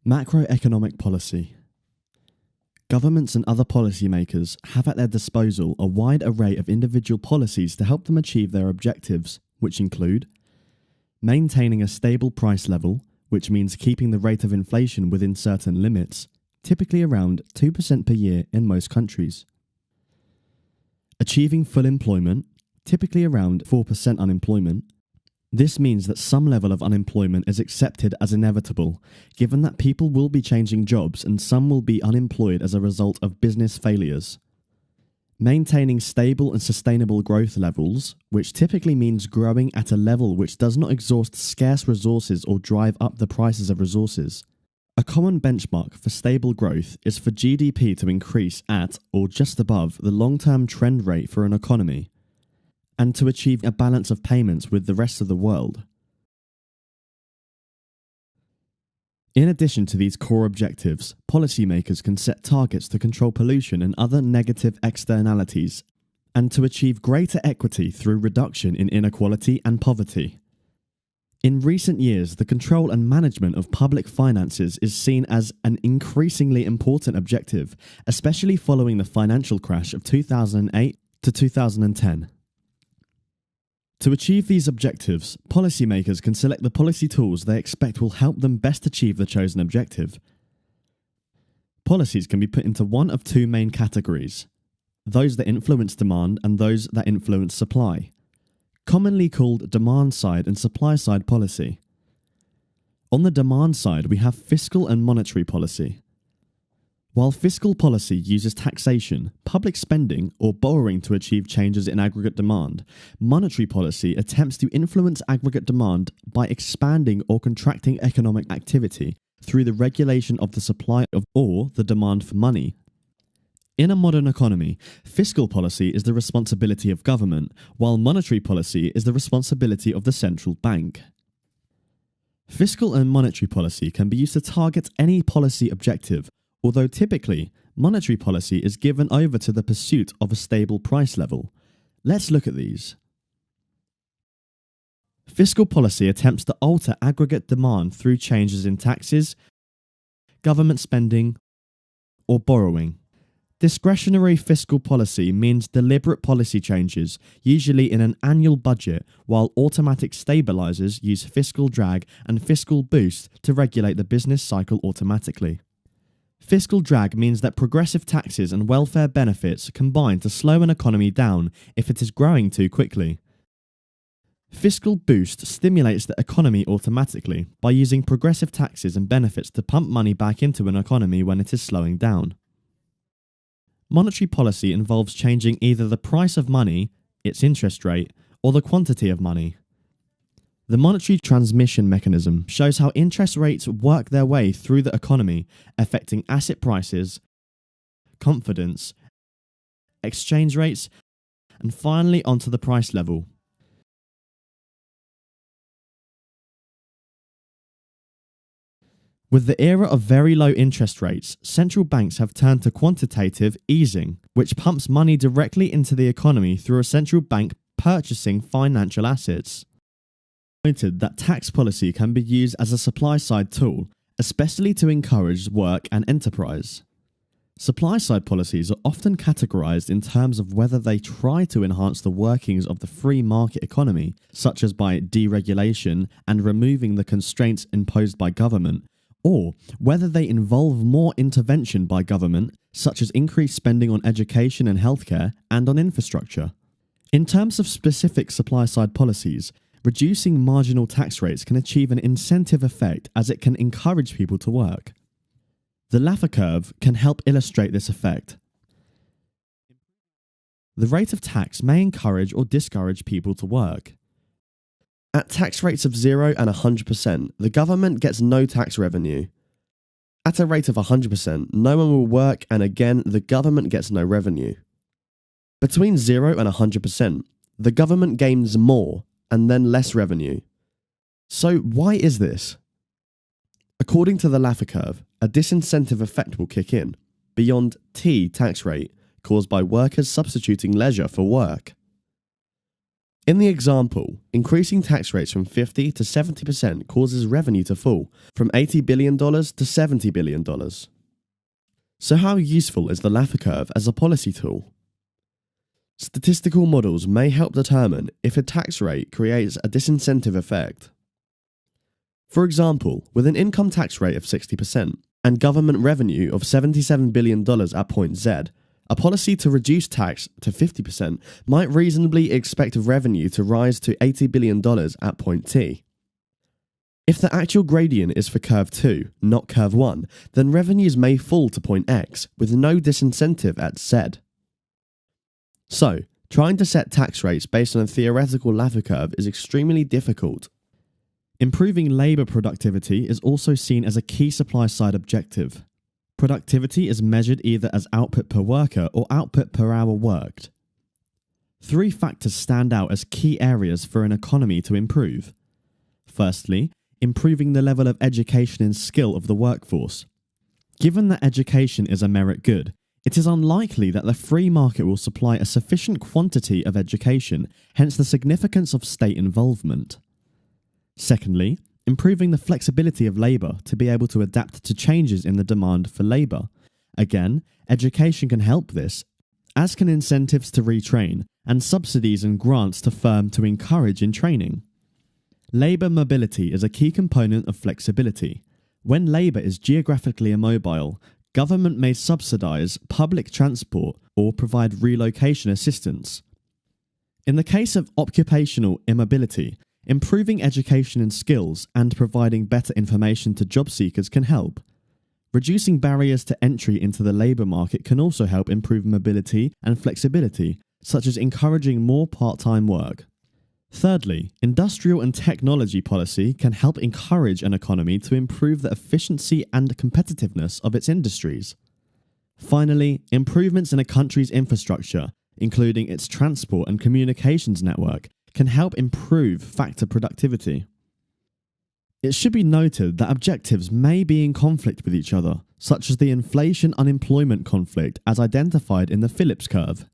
Macroeconomic policy. Governments and other policymakers have at their disposal a wide array of individual policies to help them achieve their objectives, which include maintaining a stable price level, which means keeping the rate of inflation within certain limits, typically around 2% per year in most countries. Achieving full employment, typically around 4% unemployment. This means that some level of unemployment is accepted as inevitable, given that people will be changing jobs and some will be unemployed as a result of business failures. Maintaining stable and sustainable growth levels, which typically means growing at a level which does not exhaust scarce resources or drive up the prices of resources. A common benchmark for stable growth is for GDP to increase at or just above the long-term trend rate for an economy, and to achieve a balance of payments with the rest of the world. In addition to these core objectives, policymakers can set targets to control pollution and other negative externalities, and to achieve greater equity through reduction in inequality and poverty. In recent years, the control and management of public finances is seen as an increasingly important objective, especially following the financial crash of 2008 to 2010. To achieve these objectives, policymakers can select the policy tools they expect will help them best achieve the chosen objective. Policies can be put into one of two main categories: those that influence demand and those that influence supply, commonly called demand-side and supply-side policy. On the demand side, we have fiscal and monetary policy. While fiscal policy uses taxation, public spending, or borrowing to achieve changes in aggregate demand, monetary policy attempts to influence aggregate demand by expanding or contracting economic activity through the regulation of the supply of or the demand for money. In a modern economy, fiscal policy is the responsibility of government, while monetary policy is the responsibility of the central bank. Fiscal and monetary policy can be used to target any policy objective, although typically, monetary policy is given over to the pursuit of a stable price level. Let's look at these. Fiscal policy attempts to alter aggregate demand through changes in taxes, government spending, or borrowing. Discretionary fiscal policy means deliberate policy changes, usually in an annual budget, while automatic stabilizers use fiscal drag and fiscal boost to regulate the business cycle automatically. Fiscal drag means that progressive taxes and welfare benefits combine to slow an economy down if it is growing too quickly. Fiscal boost stimulates the economy automatically by using progressive taxes and benefits to pump money back into an economy when it is slowing down. Monetary policy involves changing either the price of money, its interest rate, or the quantity of money. The monetary transmission mechanism shows how interest rates work their way through the economy, affecting asset prices, confidence, exchange rates, and finally onto the price level. With the era of very low interest rates, central banks have turned to quantitative easing, which pumps money directly into the economy through a central bank purchasing financial assets. Noted that tax policy can be used as a supply-side tool, especially to encourage work and enterprise. Supply-side policies are often categorized in terms of whether they try to enhance the workings of the free market economy, such as by deregulation and removing the constraints imposed by government, or whether they involve more intervention by government, such as increased spending on education and healthcare and on infrastructure. In terms of specific supply-side policies, reducing marginal tax rates can achieve an incentive effect as it can encourage people to work. The Laffer curve can help illustrate this effect. The rate of tax may encourage or discourage people to work. At tax rates of 0 and 100%, the government gets no tax revenue. At a rate of 100%, no one will work and again, the government gets no revenue. Between 0 and 100%, the government gains more and then less revenue. So why is this? According to the Laffer curve, a disincentive effect will kick in, beyond T tax rate, caused by workers substituting leisure for work. In the example, increasing tax rates from 50 to 70% causes revenue to fall from $80 billion to $70 billion. So how useful is the Laffer curve as a policy tool? Statistical models may help determine if a tax rate creates a disincentive effect. For example, with an income tax rate of 60% and government revenue of $77 billion at point Z, a policy to reduce tax to 50% might reasonably expect revenue to rise to $80 billion at point T. If the actual gradient is for curve 2, not curve 1, then revenues may fall to point X with no disincentive at Z. So, trying to set tax rates based on a theoretical Laffer curve is extremely difficult. Improving labour productivity is also seen as a key supply-side objective. Productivity is measured either as output per worker or output per hour worked. 3 factors stand out as key areas for an economy to improve. Firstly, improving the level of education and skill of the workforce. Given that education is a merit good, it is unlikely that the free market will supply a sufficient quantity of education, hence the significance of state involvement. Secondly, improving the flexibility of labour to be able to adapt to changes in the demand for labour. Again, education can help this, as can incentives to retrain and subsidies and grants to firms to encourage in training. Labour mobility is a key component of flexibility. When labour is geographically immobile, government may subsidise public transport or provide relocation assistance. In the case of occupational immobility, improving education and skills and providing better information to job seekers can help. Reducing barriers to entry into the labour market can also help improve mobility and flexibility, such as encouraging more part-time work. Thirdly, industrial and technology policy can help encourage an economy to improve the efficiency and competitiveness of its industries. Finally, improvements in a country's infrastructure, including its transport and communications network, can help improve factor productivity. It should be noted that objectives may be in conflict with each other, such as the inflation-unemployment conflict as identified in the Phillips curve.